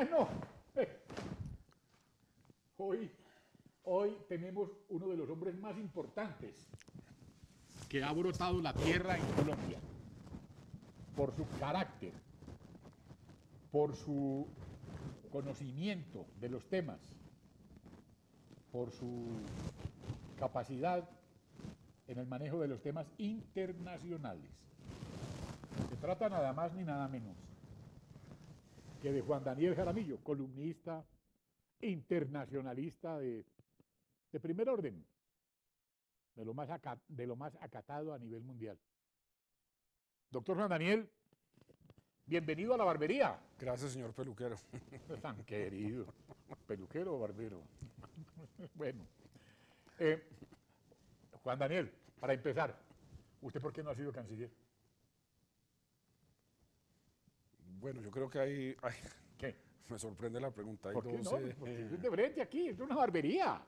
Bueno, hoy, hoy tenemos uno de los hombres más importantes que ha brotado la tierra en Colombia, por su carácter, por su conocimiento de los temas, por su capacidad en el manejo de los temas internacionales. Se trata nada más ni nada menos que de Juan Daniel Jaramillo, columnista internacionalista de primer orden, de lo más acatado a nivel mundial. Doctor Juan Daniel, bienvenido a la barbería. Gracias, señor peluquero. Tan querido, peluquero o barbero. Bueno, Juan Daniel, para empezar, ¿usted por qué no ha sido canciller? Bueno, yo creo que hay ¿Qué? me sorprende la pregunta. Hay ¿Por qué dos, no? Porque es de frente aquí, es una barbería.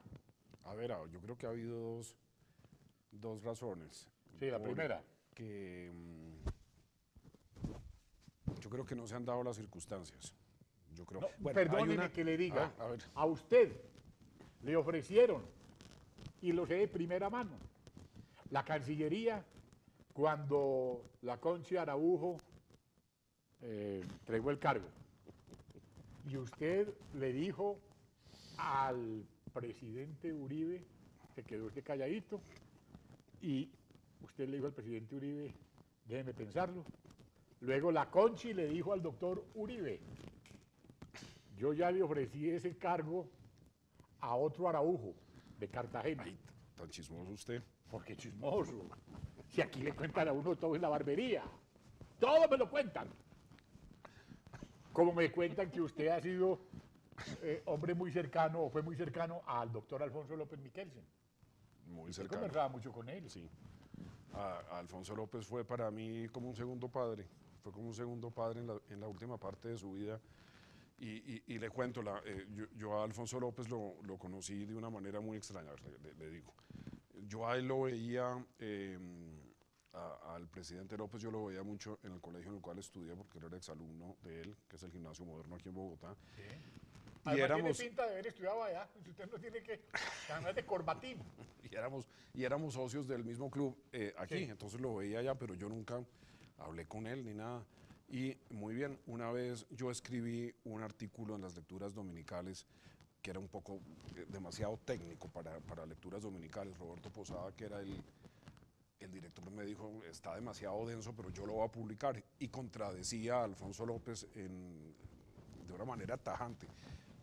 a ver, yo creo que ha habido dos razones. Sí, la primera. Que yo creo que no se han dado las circunstancias. Yo creo. No, Bueno, hay perdóneme que le diga, a ver. a usted le ofrecieron, y lo sé de primera mano, la Cancillería cuando la Conchi Araujo entregó el cargo. Y usted le dijo al presidente Uribe, se quedó usted calladito, y usted le dijo al presidente Uribe, déjeme pensarlo. Luego la Conchi le dijo al doctor Uribe, yo ya le ofrecí ese cargo a otro Araujo de Cartagena. Ay, tan chismoso usted. ¿Por qué chismoso? Si aquí le cuentan a uno todo en la barbería. Todo me lo cuentan. Como me cuentan que usted ha sido hombre muy cercano o fue muy cercano al doctor Alfonso López Miquelsen. Muy Usted cercano. conversaba mucho con él. Sí. Alfonso López fue para mí como un segundo padre. Fue como un segundo padre en la última parte de su vida. Y le cuento, yo a Alfonso López lo conocí de una manera muy extraña, le digo. Yo a él lo veía, al presidente López yo lo veía mucho en el colegio en el cual estudié, porque él era exalumno de él, que es el Gimnasio Moderno aquí en Bogotá. Sí. Y Además éramos, tiene pinta de haber estudiado allá. Si usted no tiene que, además de corbatín. y éramos socios del mismo club aquí, Sí. entonces lo veía allá, pero yo nunca hablé con él ni nada. Y muy bien, una vez yo escribí un artículo en las lecturas dominicales que era un poco demasiado técnico para lecturas dominicales. Roberto Posada, que era el director, me dijo, está demasiado denso, pero yo lo voy a publicar. Y contradecía a Alfonso López de una manera tajante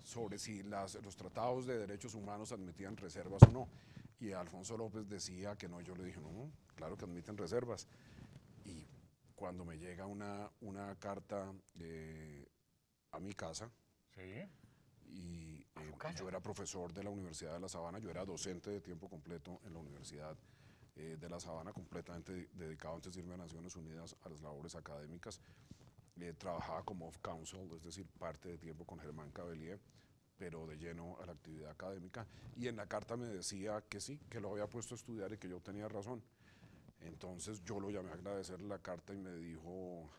sobre si los tratados de derechos humanos admitían reservas o no. Y Alfonso López decía que no. Yo le dije, no, claro que admiten reservas. Y cuando me llega una carta a mi casa, Sí. y casa? yo era profesor de la Universidad de La Sabana, yo era docente de tiempo completo en la Universidad de La Sabana, completamente dedicado antes de irme a Naciones Unidas a las labores académicas. Trabajaba como off-council, es decir, parte de tiempo con Germán Cabellier, pero de lleno a la actividad académica. Y en la carta me decía que sí, que lo había puesto a estudiar y que yo tenía razón. Entonces yo lo llamé a agradecerle la carta y me dijo,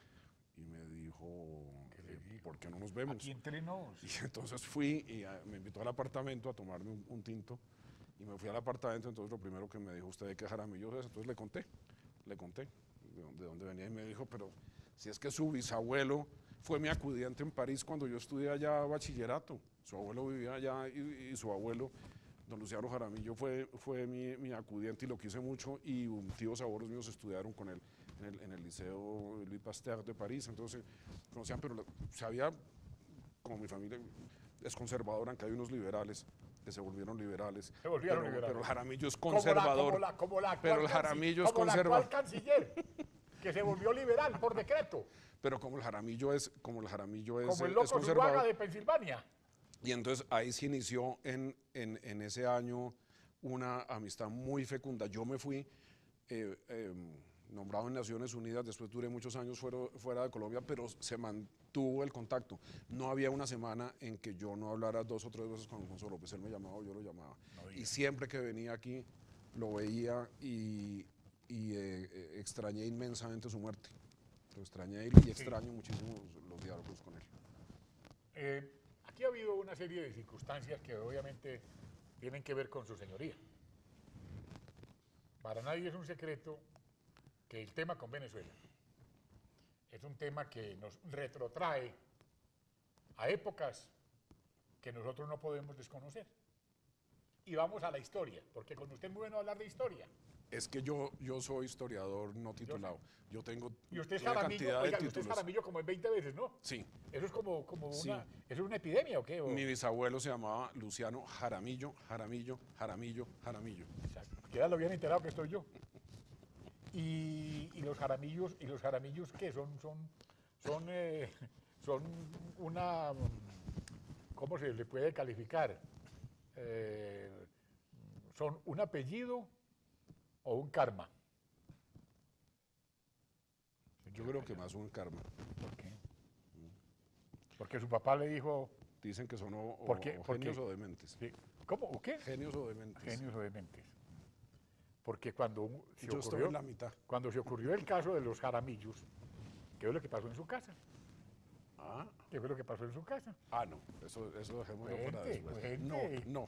¿por qué no nos vemos? Aquí entre nos. Y entonces fui y me invitó al apartamento a tomarme un tinto y me fui al apartamento. Entonces lo primero que me dijo, ¿usted de qué Jaramillo es? Entonces le conté de dónde venía, y me dijo, pero si es que su bisabuelo fue mi acudiente en París cuando yo estudié allá bachillerato. Su abuelo vivía allá y su abuelo, don Luciano Jaramillo, fue mi acudiente y lo quise mucho, y tíos abuelos míos estudiaron con él en el Liceo Louis Pasteur de París. Entonces conocían, pero sabía, como mi familia es conservadora, aunque hay unos liberales que se volvieron liberales. Se volvieron Pero liberales. el Jaramillo es conservador. Pero el Jaramillo es conservador. Como el actual canciller, que se volvió liberal por decreto. Pero como el Jaramillo es Como el loco Zuluaga de Pensilvania. Y entonces ahí se inició en ese año una amistad muy fecunda. Yo me fui nombrado en Naciones Unidas, después duré muchos años fuera de Colombia, pero se mantuvo el contacto. No había una semana en que yo no hablara 2 o 3 veces con Alfonso López. Él me llamaba o yo lo llamaba. Y siempre que venía aquí lo veía y extrañé inmensamente su muerte. Lo extrañé y extraño muchísimo los diálogos con él. aquí ha habido una serie de circunstancias que obviamente tienen que ver con su señoría. Para nadie es un secreto que el tema con Venezuela es un tema que nos retrotrae a épocas que nosotros no podemos desconocer. Y vamos a la historia, porque con usted es muy bueno hablar de historia. Es que yo soy historiador no titulado. Yo tengo Y usted es una Jaramillo, cantidad de oiga, usted es títulos. Jaramillo como en 20 veces, ¿no? Sí. Eso es como Sí. una, ¿eso es una epidemia o qué? O, Mi bisabuelo se llamaba Luciano Jaramillo, Jaramillo, Jaramillo, Jaramillo. exacto, queda lo bien enterado que estoy yo. Y los jaramillos ¿qué? Son una, ¿cómo se le puede calificar? ¿Son un apellido o un karma? Yo creo que más un karma. ¿Por qué? Porque su papá le dijo, Dicen que son o ¿por qué? genios o dementes. Sí, ¿cómo? ¿O qué? Genios o dementes. Genios o dementes. Porque cuando Yo estoy en la mitad. cuando se ocurrió el caso de los jaramillos, ¿qué fue lo que pasó en su casa? Ah, ¿Qué fue lo que pasó en su casa? no, eso dejémoslo para Cuente, después. cuente. No.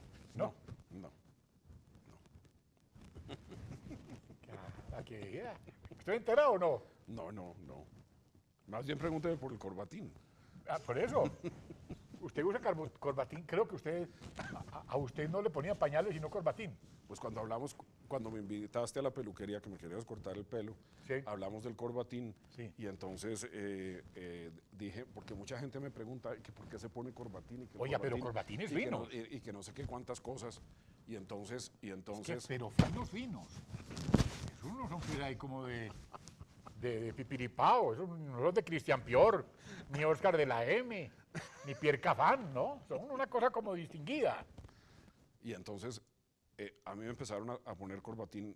¿A qué era? ¿Estoy enterado o no? No. Más bien pregúnteme por el corbatín. Ah, por eso. Usted usa corbatín, creo que usted, a usted no le ponía pañales sino corbatín. Pues cuando me invitaste a la peluquería que me querías cortar el pelo, Sí. hablamos del corbatín Sí. y entonces dije, porque mucha gente me pregunta que por qué se pone corbatín y que el Oiga, pero corbatín es y que fino. no- y que no sé qué cuántas cosas y entonces Pero finos. Esos no son pues ahí como de pipiripao, esos no son de Cristian Pior, ni Oscar de la M, ni Pierre Cafán, ¿no? Son una cosa como distinguida. y entonces a mí me empezaron a poner corbatín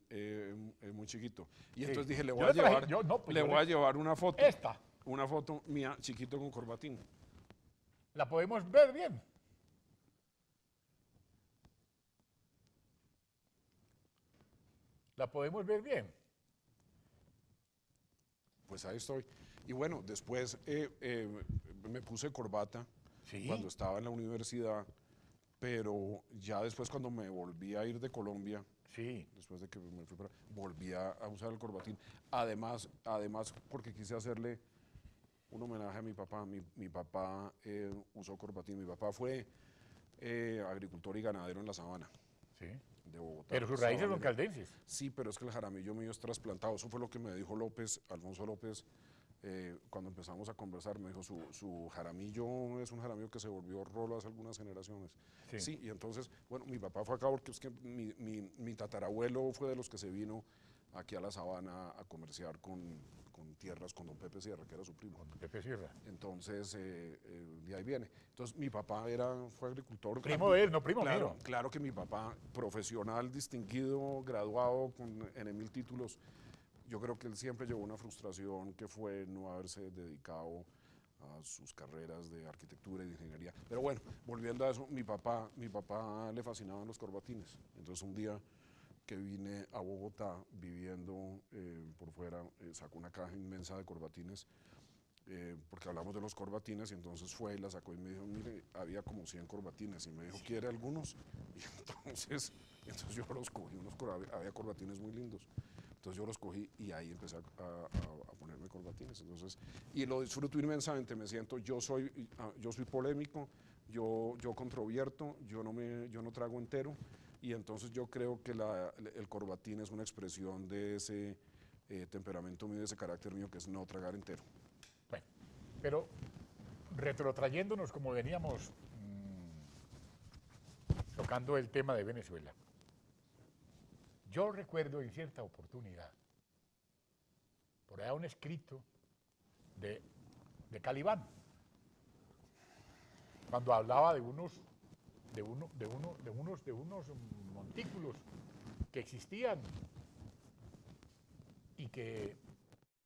muy chiquito y Sí. entonces dije le Yo voy a le traje- llevar yo- no, pues le yo voy le- a llevar una foto mía chiquito con corbatín. ¿La podemos ver bien? ¿La podemos ver bien? Pues ahí estoy. Y bueno, después me puse corbata Sí. cuando estaba en la universidad, pero ya después cuando me volví a ir de Colombia, Sí. después de que me fui para, volví a usar el corbatín. Además porque quise hacerle un homenaje a mi papá. Mi papá usó corbatín. Mi papá fue agricultor y ganadero en la sabana Sí. de Bogotá. Pero sus raíces son Sabanero. caldenses. Sí, pero es que el jaramillo mío es trasplantado. Eso fue lo que me dijo Alfonso López, cuando empezamos a conversar. Me dijo, su jaramillo es un jaramillo que se volvió rolo hace algunas generaciones. Sí. Sí, y entonces, bueno, mi papá fue acá porque es que mi tatarabuelo fue de los que se vino aquí a la sabana a comerciar con tierras con don Pepe Sierra, que era su primo. Pepe Sierra. Entonces, de ahí viene. Entonces, mi papá fue agricultor. Primo de él, no primo Claro, mío. claro que mi papá, profesional, distinguido, graduado con N.000 títulos, yo creo que él siempre llevó una frustración que fue no haberse dedicado a sus carreras de arquitectura y de ingeniería. Pero bueno, volviendo a eso, mi papá le fascinaban los corbatines. Entonces, un día que vine a Bogotá viviendo por fuera, sacó una caja inmensa de corbatines, porque hablamos de los corbatines, y entonces fue y la sacó y me dijo, mire, había como 100 corbatines, y me dijo, ¿quiere algunos? Y entonces yo los cogí, había corbatines muy lindos, entonces yo los cogí y ahí empecé a ponerme corbatines, entonces, y lo disfruto inmensamente, me siento, yo soy polémico, yo controvierto, yo no trago entero, y entonces yo creo que el corbatín es una expresión de ese temperamento mío, de ese carácter mío, que es no tragar entero. Bueno, pero retrotrayéndonos como veníamos tocando el tema de Venezuela, yo recuerdo en cierta oportunidad, por allá un escrito de Calibán, cuando hablaba de unos montículos que existían y que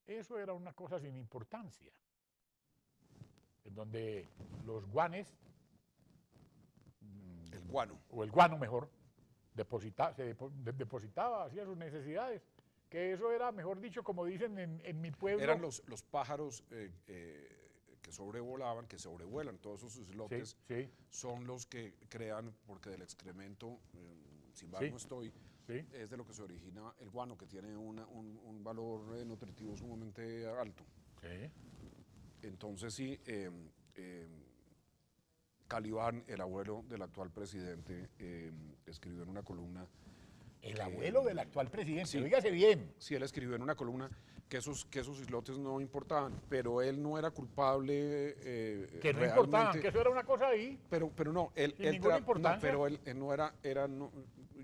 eso era una cosa sin importancia, en donde los guanes, El guano. o el guano mejor, depositaba, hacía sus necesidades, que eso era, mejor dicho, como dicen en mi pueblo. Eran los pájaros que que sobrevolaban, que sobrevuelan todos esos islotes, sí, son los que crean, porque del excremento, si mal no estoy, sí. es de lo que se origina el guano, que tiene un valor nutritivo sumamente alto. Sí. Entonces sí, Calibán, el abuelo del actual presidente, escribió en una columna. El abuelo del actual presidente, sí, oígase bien. Sí, él escribió en una columna que esos islotes no importaban, pero él no era culpable. Que no realmente, importaban, que eso era una cosa ahí. Pero no, él, Sin ninguna importancia. no, pero él no era,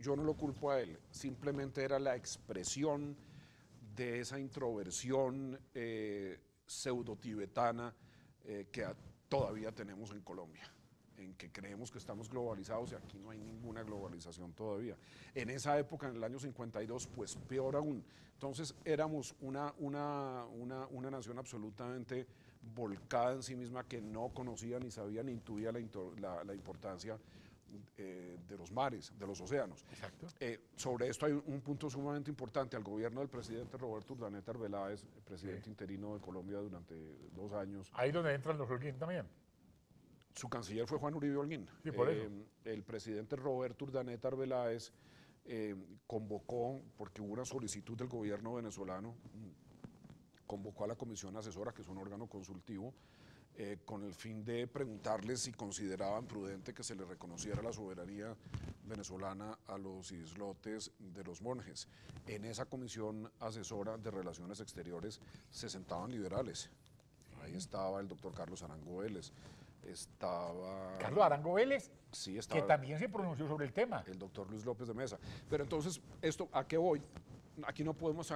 yo no lo culpo a él, simplemente era la expresión de esa introversión pseudo-tibetana que todavía tenemos en Colombia, en que creemos que estamos globalizados y aquí no hay ninguna globalización todavía. En esa época, en el año 52, pues peor aún. Entonces éramos una nación absolutamente volcada en sí misma que no conocía, ni sabía, ni intuía la importancia de los mares, de los océanos. Exacto. Sobre esto hay un punto sumamente importante. Al gobierno del presidente Roberto Urdaneta Arbeláez, presidente interino de Colombia durante 2 años. Ahí donde entran los Holguín también. Su canciller fue Juan Uribe Holguín. Sí, por eso. El presidente Roberto Urdaneta Arbeláez convocó, porque hubo una solicitud del gobierno venezolano, convocó a la comisión asesora, que es un órgano consultivo, con el fin de preguntarles si consideraban prudente que se le reconociera la soberanía venezolana a los islotes de los monjes. En esa comisión asesora de Relaciones Exteriores se sentaban liberales. Ahí estaba el doctor Carlos Arango Vélez, estaba... Carlos Arango Vélez, sí, estaba, que también se pronunció sobre el tema. El doctor Luis López de Mesa. Pero entonces, ¿a qué voy? Aquí no podemos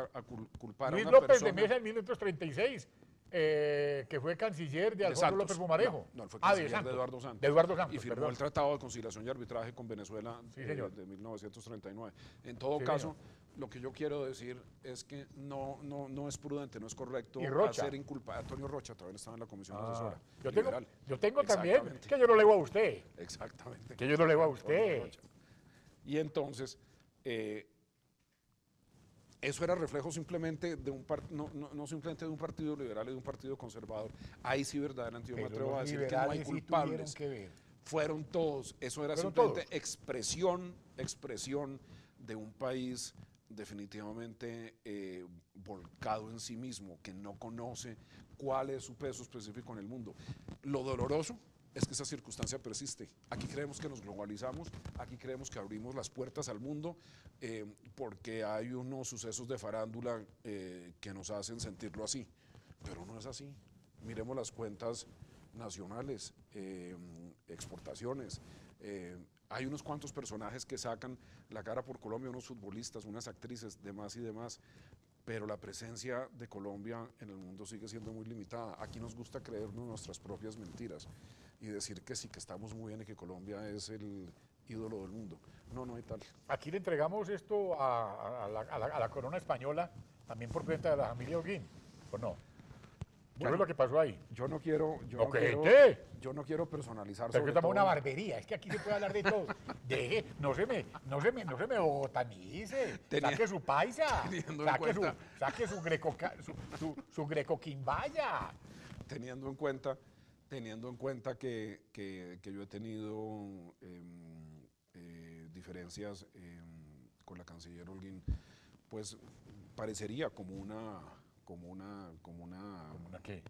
culpar Luis a una López persona... de Mesa en 1936, que fue canciller de Alfonso López Pumarejo. No, él fue canciller de Eduardo Santos. De Eduardo Santos, y firmó el Tratado de Conciliación y Arbitraje con Venezuela de 1939. En todo caso, lo que yo quiero decir es que no es prudente, no es correcto hacer inculpar. Antonio Rocha también estaba en la comisión asesora. Yo tengo también, que yo no le digo a usted. Exactamente. Que yo no le digo a usted. Y entonces... eso era reflejo simplemente de no simplemente de un partido liberal y de un partido conservador. Ahí sí verdaderamente yo me atrevo a decir que no hay culpables. Fueron todos. Eso era simplemente expresión de un país definitivamente volcado en sí mismo, que no conoce cuál es su peso específico en el mundo. Lo doloroso es que esa circunstancia persiste. Aquí creemos que nos globalizamos, aquí creemos que abrimos las puertas al mundo porque hay unos sucesos de farándula que nos hacen sentirlo así, pero no es así. Miremos las cuentas nacionales, exportaciones. Hay unos cuantos personajes que sacan la cara por Colombia, unos futbolistas, unas actrices, demás y demás, pero la presencia de Colombia en el mundo sigue siendo muy limitada. Aquí nos gusta creernos nuestras propias mentiras y decir que sí, que estamos muy bien y que Colombia es el ídolo del mundo. No hay tal. Aquí le entregamos esto a la corona española, también por cuenta de la familia Holguín, ¿o no? ¿Qué es lo que pasó ahí? Yo no quiero personalizar. Pero que estamos una barbería, es que aquí se puede hablar de todo. Deje, no se me botanice, saque su paisa, saque su grecoquimbaya. Teniendo en cuenta que yo he tenido diferencias con la canciller Holguín, pues parecería como una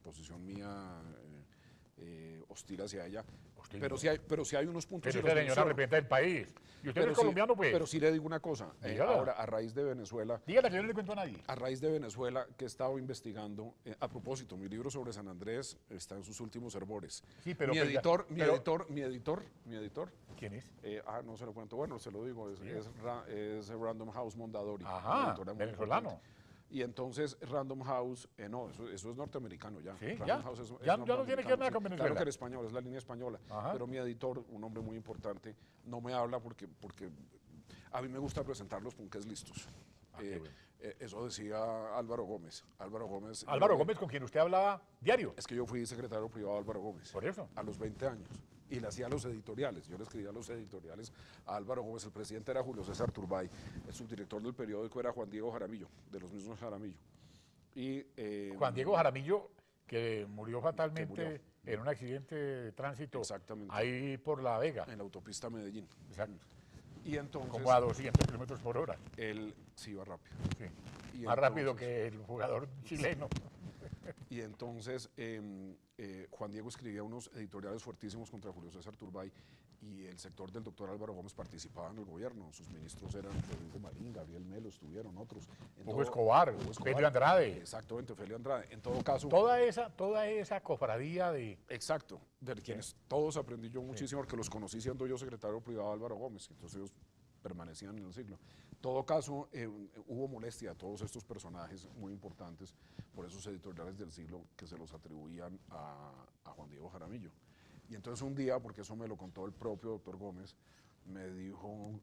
posición mía hostil hacia ella. Hostil, pero sí hay unos puntos. Pero esa señora representa el país. Y usted es colombiano, pues. Pero sí le digo una cosa. Ahora, a raíz de Venezuela. Dígala que yo no le cuento a nadie. A raíz de Venezuela, que he estado investigando. A propósito, mi libro sobre San Andrés está en sus últimos hervores. Sí, pero. Mi editor. ¿Quién es? No se lo cuento. Bueno, se lo digo. Es Random House Mondadori. Ajá, venezolano. Y entonces Random House, eso es norteamericano ya. Sí, Random House ya no tiene que ver nada con Venezuela. Claro que era español, es la línea española. Ajá. Pero mi editor, un hombre muy importante, no me habla porque a mí me gusta presentarlos punques listos. Eso decía Álvaro Gómez. Álvaro Gómez, con quien usted hablaba diario. Es que yo fui secretario privado de Álvaro Gómez. Por eso. A los 20 años. Y le hacía los editoriales. Yo le escribía los editoriales a Álvaro Gómez. El presidente era Julio César Turbay. El subdirector del periódico era Juan Diego Jaramillo, de los mismos Jaramillo. Juan Diego Jaramillo, que murió fatalmente en un accidente de tránsito Exactamente. ahí por La Vega. En la autopista Medellín. Exacto. Y entonces... Como a 200 kilómetros por hora. Él sí iba rápido. Sí. Y Más rápido entonces- que el jugador chileno. Y entonces Juan Diego escribía unos editoriales fuertísimos contra Julio César Turbay y el sector del doctor Álvaro Gómez participaba en el gobierno. Sus ministros eran Rodrigo Marín, Gabriel Melo, estuvieron otros. Hugo Escobar, Felio Andrade. Exactamente, Felio Andrade. En todo caso... Toda esa cofradía de... Exacto, de quienes todos aprendí yo muchísimo porque los conocí siendo yo secretario privado de Álvaro Gómez, entonces ellos permanecían en el siglo. En todo caso, hubo molestia a todos estos personajes muy importantes por esos editoriales del siglo que se los atribuían a Juan Diego Jaramillo. Y entonces un día, porque eso me lo contó el propio doctor Gómez, me dijo,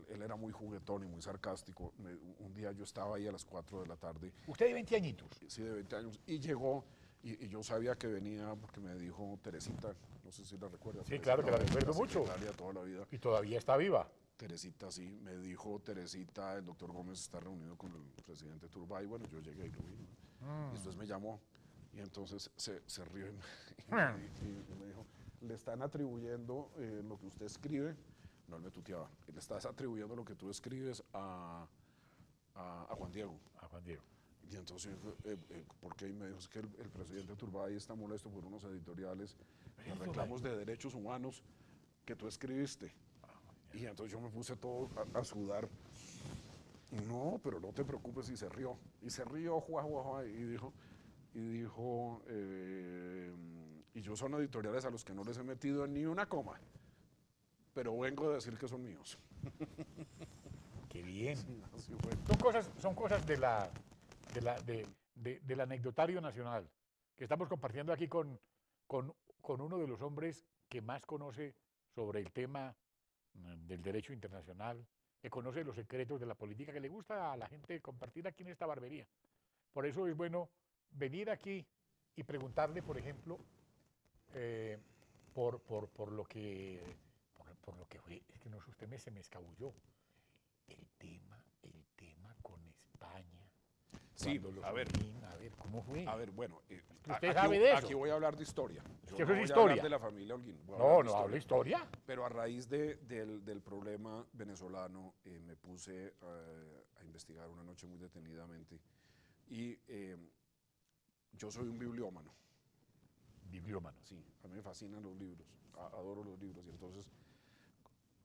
él era muy juguetón y muy sarcástico, un día yo estaba ahí a las 4 de la tarde. Usted de 20 añitos. Sí, de 20 años, y llegó, y yo sabía que venía porque me dijo Teresita, no sé si la recuerdas. Sí, claro que la recuerdo mucho. Toda la vida. Y todavía está viva. Teresita, sí, me dijo Teresita, el doctor Gómez está reunido con el presidente Turbay. Bueno, yo llegué y lo vi, ¿no? Y después me llamó y entonces se rió y me dijo, le están atribuyendo lo que usted escribe, no, él me tuteaba, le estás atribuyendo lo que tú escribes a Juan Diego. A Juan Diego. Y entonces, ¿por qué? Y me dijo, es que el presidente Turbay está molesto por unos editoriales de reclamos de derechos humanos que tú escribiste. Y entonces yo me puse todo a sudar. No, pero no te preocupes, y se rió. Y se rió, y dijo, y yo son editoriales a los que no les he metido ni una coma, pero vengo a decir que son míos. Qué bien. Sí, así fue. Son cosas del anecdotario nacional que estamos compartiendo aquí con uno de los hombres que más conoce sobre el tema del derecho internacional, que conoce los secretos de la política, que le gusta a la gente compartir aquí en esta barbería. Por eso es bueno venir aquí y preguntarle, por ejemplo, por lo que fue, es que no sé, se me escabulló, el tema con España. Sí, A ver, ¿cómo fue? A ver, bueno, ¿Usted sabe de eso? aquí voy a hablar de historia. Es que Yo eso no es voy a hablar historia. de la familia Holguín. voy a No, hablar de no habla historia. Pero a raíz del problema venezolano me puse a investigar una noche muy detenidamente y yo soy un bibliómano. Bibliómano. Sí, a mí me fascinan los libros, adoro los libros y entonces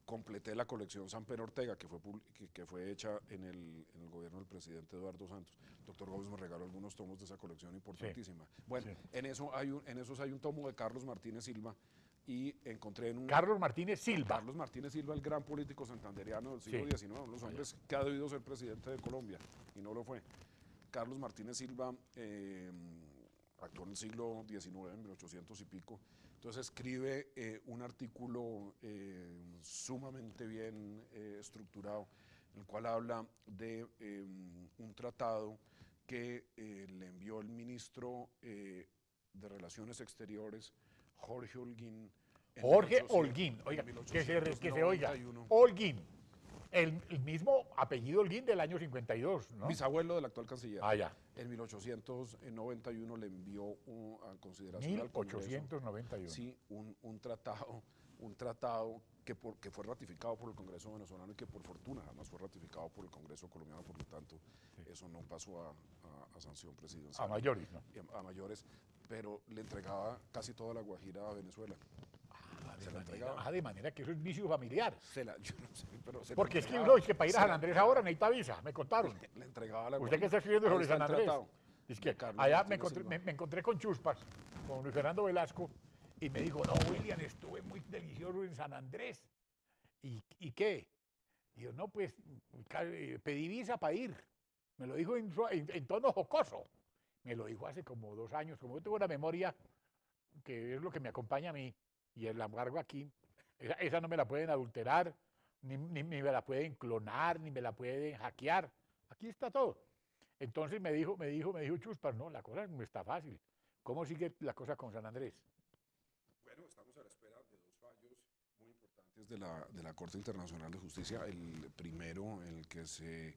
completé la colección Samper Ortega que fue hecha en el gobierno del presidente Eduardo Santos. El doctor Gómez me regaló algunos tomos de esa colección importantísima. Sí. Bueno, sí. En esos hay un tomo de Carlos Martínez Silva y encontré en un... Carlos Martínez Silva. Carlos Martínez Silva, el gran político santanderiano del siglo XIX, uno de los hombres que ha debido ser presidente de Colombia y no lo fue. Carlos Martínez Silva actuó en el siglo XIX, en 1800 y pico. Entonces escribe un artículo sumamente bien estructurado, en el cual habla de un tratado que le envió el ministro de Relaciones Exteriores, Jorge Holguín. Jorge Holguín, oiga, que se oiga, Holguín. El mismo apellido Holguín del año 52, ¿no? Bisabuelo del actual canciller. Ah, ya. En 1891 le envió a consideración 1891. Sí, un tratado que fue ratificado por el Congreso venezolano y que por fortuna además fue ratificado por el Congreso colombiano, por lo tanto eso no pasó a sanción presidencial. A mayores, ¿no? A mayores, pero le entregaba casi toda la Guajira a Venezuela. De manera que eso es vicio familiar. Yo no sé, pero porque es que uno es que para ir a San Andrés ahora necesita visa, me contaron. Le entregaba la Usted que está escribiendo sobre San Andrés. Es que allá me encontré con Chuspas, con Luis Fernando Velasco, y me dijo, no, William, estuve muy delicioso en San Andrés. ¿Y qué? Y yo, no, pues, pedí visa para ir. Me lo dijo en tono jocoso. Me lo dijo hace como 2 años. Como yo tengo una memoria que es lo que me acompaña a mí, y el embargo aquí, esa no me la pueden adulterar, ni me la pueden clonar, ni me la pueden hackear. Aquí está todo. Entonces me dijo Chuspas, no, la cosa no está fácil. ¿Cómo sigue la cosa con San Andrés? Bueno, estamos a la espera de 2 fallos muy importantes de la Corte Internacional de Justicia. El primero, en el que se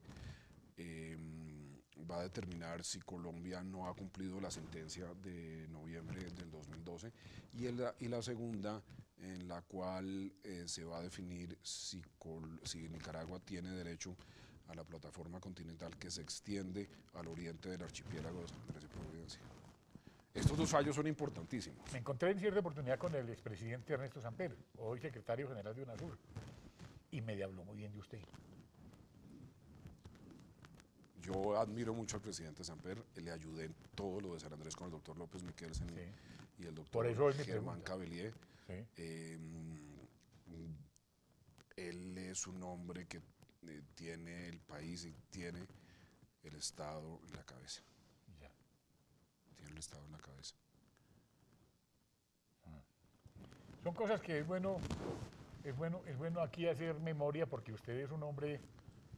va a determinar si Colombia no ha cumplido la sentencia de noviembre del 2012 y la segunda en la cual se va a definir si Nicaragua tiene derecho a la plataforma continental que se extiende al oriente del archipiélago de San Andrés y Providencia. Estos dos fallos son importantísimos. Me encontré en cierta oportunidad con el expresidente Ernesto Samper, hoy secretario general de UNASUR, y me habló muy bien de usted. Yo admiro mucho al presidente Samper, le ayudé en todo lo de San Andrés con el doctor López Miquelsen y el doctor Germán Cavelier. Sí. Él es un hombre que tiene el país y tiene el Estado en la cabeza. Ya. Tiene el Estado en la cabeza. Son cosas que es bueno aquí hacer memoria porque usted es un hombre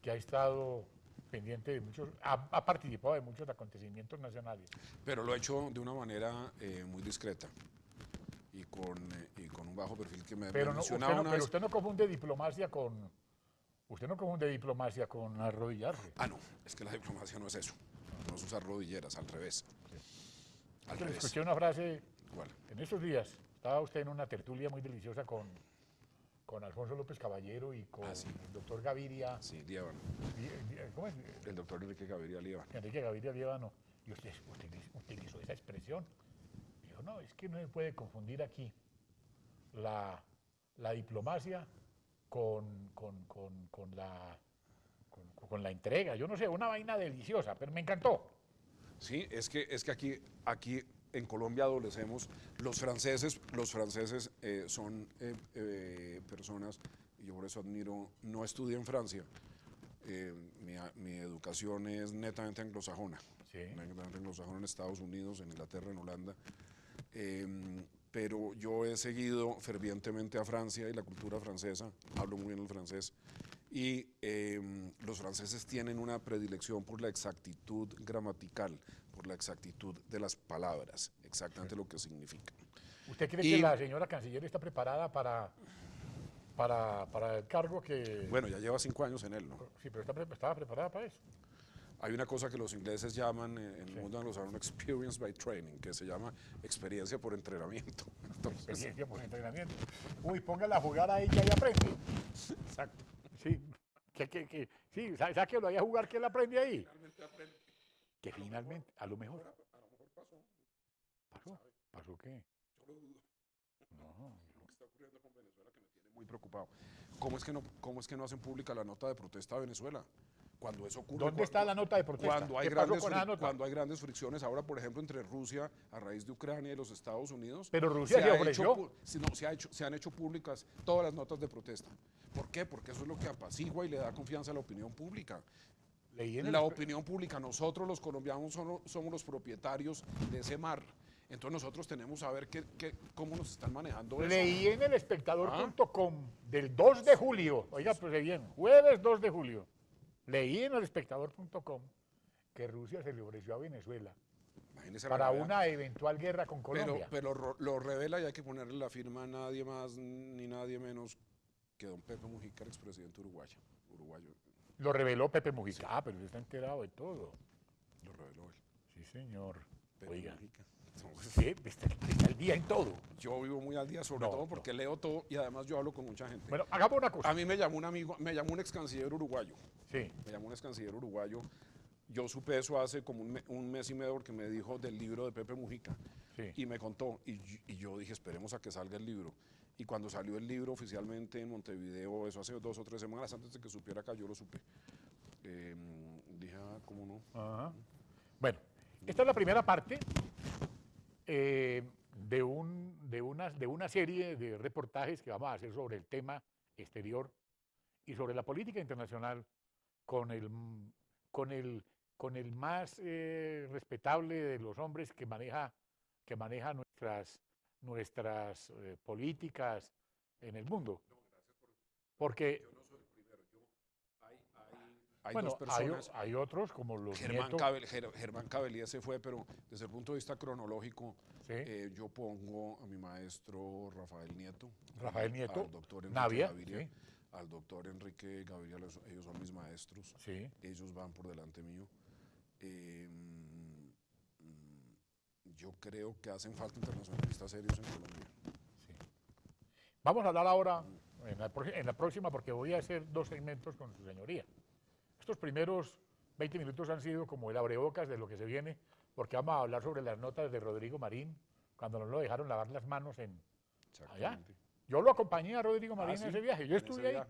que ha estado pendiente de muchos, ha participado de muchos acontecimientos nacionales. Pero lo ha hecho de una manera muy discreta y con un bajo perfil que me mencionaba una vez. Pero usted no confunde diplomacia con arrodillarse. Ah, no, es que la diplomacia no es eso. No es usar rodilleras, al revés. Sí. Al revés. Escuché una frase. ¿Cuál? En estos días estaba usted en una tertulia muy deliciosa con Alfonso López Caballero y con el doctor Gaviria. Sí, Líbano. ¿Cómo es? El doctor Enrique Gaviria Líbano. Enrique Gaviria Líbano. Y usted utilizó esa expresión. Dijo, no, es que no se puede confundir aquí la diplomacia con la entrega. Yo no sé, una vaina deliciosa, pero me encantó. Sí, es que aquí en Colombia adolecemos. Los franceses son personas, y yo por eso admiro, no estudié en Francia. Mi educación es netamente anglosajona. Sí. Netamente anglosajona en Estados Unidos, en Inglaterra, en Holanda. Pero yo he seguido fervientemente a Francia y la cultura francesa, hablo muy bien el francés, y los franceses tienen una predilección por la exactitud gramatical, por la exactitud de las palabras, exactamente lo que significan. ¿Usted cree que la señora canciller está preparada para el cargo que...? Bueno, ya lleva 5 años en él, ¿no? Sí, pero estaba preparada para eso. Hay una cosa que los ingleses llaman, en el mundo anglosajón, experience by training, que se llama experiencia por entrenamiento. Entonces, experiencia por entrenamiento. Uy, póngala a jugar ahí que ahí aprende. Exacto. Sí, sí, ¿sabes que lo vaya a jugar que él aprende ahí? Finalmente aprende. Que finalmente, a lo mejor. pasó. ¿Pasó qué? Yo lo dudo. No. Lo que está ocurriendo con Venezuela que me tiene muy preocupado. ¿Cómo es que no hacen pública la nota de protesta a Venezuela? Cuando eso ocurre, ¿Dónde está la nota de protesta? Cuando hay grandes fricciones ahora, por ejemplo, entre Rusia a raíz de Ucrania y los Estados Unidos. Pero Rusia se ofreció. Se han hecho públicas todas las notas de protesta. ¿Por qué? Porque eso es lo que apacigua y le da confianza a la opinión pública. La opinión pública, nosotros los colombianos somos los propietarios de ese mar. Entonces nosotros tenemos que saber cómo nos están manejando eso. Leí en el espectador.com del 2 de julio, oiga, pues bien, jueves 2 de julio, leí en el espectador.com que Rusia se le ofreció a Venezuela para una eventual guerra con Colombia. Pero lo revela y hay que ponerle la firma a nadie más ni nadie menos que don Pepe Mujica, expresidente uruguayo. Lo reveló Pepe Mujica. Sí. Pero usted está enterado de todo. Lo reveló él. Sí, señor. Pepe Oiga. Mujica. Sí, está al día en todo. Yo vivo muy al día, sobre todo porque leo todo y además yo hablo con mucha gente. Bueno, hagamos una cosa. A mí me llamó un amigo, me llamó un ex canciller uruguayo. Sí. Me llamó un ex canciller uruguayo. Yo supe eso hace como un mes y medio porque me dijo del libro de Pepe Mujica. Sí. Y me contó. Y yo dije, esperemos a que salga el libro. Y cuando salió el libro oficialmente en Montevideo, eso hace 2 o 3 semanas antes de que supiera acá, yo lo supe. Dije, ¿cómo no? Ajá. Bueno, esta es la primera parte de una serie de reportajes que vamos a hacer sobre el tema exterior y sobre la política internacional con el más respetable de los hombres que maneja nuestras políticas en el mundo. Porque yo no soy el primero. Hay dos personas. Hay otros como los Germán Cavelier se fue, pero desde el punto de vista cronológico, ¿sí? Yo pongo a mi maestro Rafael Nieto, al doctor Enrique Navia, Gaviria, ¿sí? al doctor Enrique Gaviria, ellos son mis maestros, Sí. ellos van por delante mío. Yo creo que hacen falta internacionalistas serios en Colombia. Sí. Vamos a hablar ahora, en la próxima, porque voy a hacer 2 segmentos con su señoría. Estos primeros 20 minutos han sido como el abrebocas de lo que se viene, porque vamos a hablar sobre las notas de Rodrigo Marín, cuando no lo dejaron lavar las manos allá. Yo lo acompañé a Rodrigo Marín en ese viaje, yo estuve ahí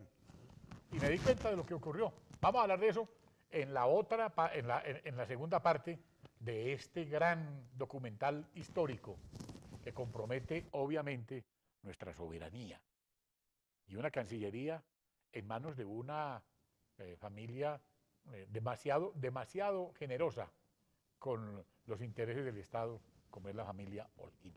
y me di cuenta de lo que ocurrió. Vamos a hablar de eso en la segunda parte de este gran documental histórico que compromete obviamente nuestra soberanía y una cancillería en manos de una familia demasiado generosa con los intereses del Estado, como es la familia Holguín.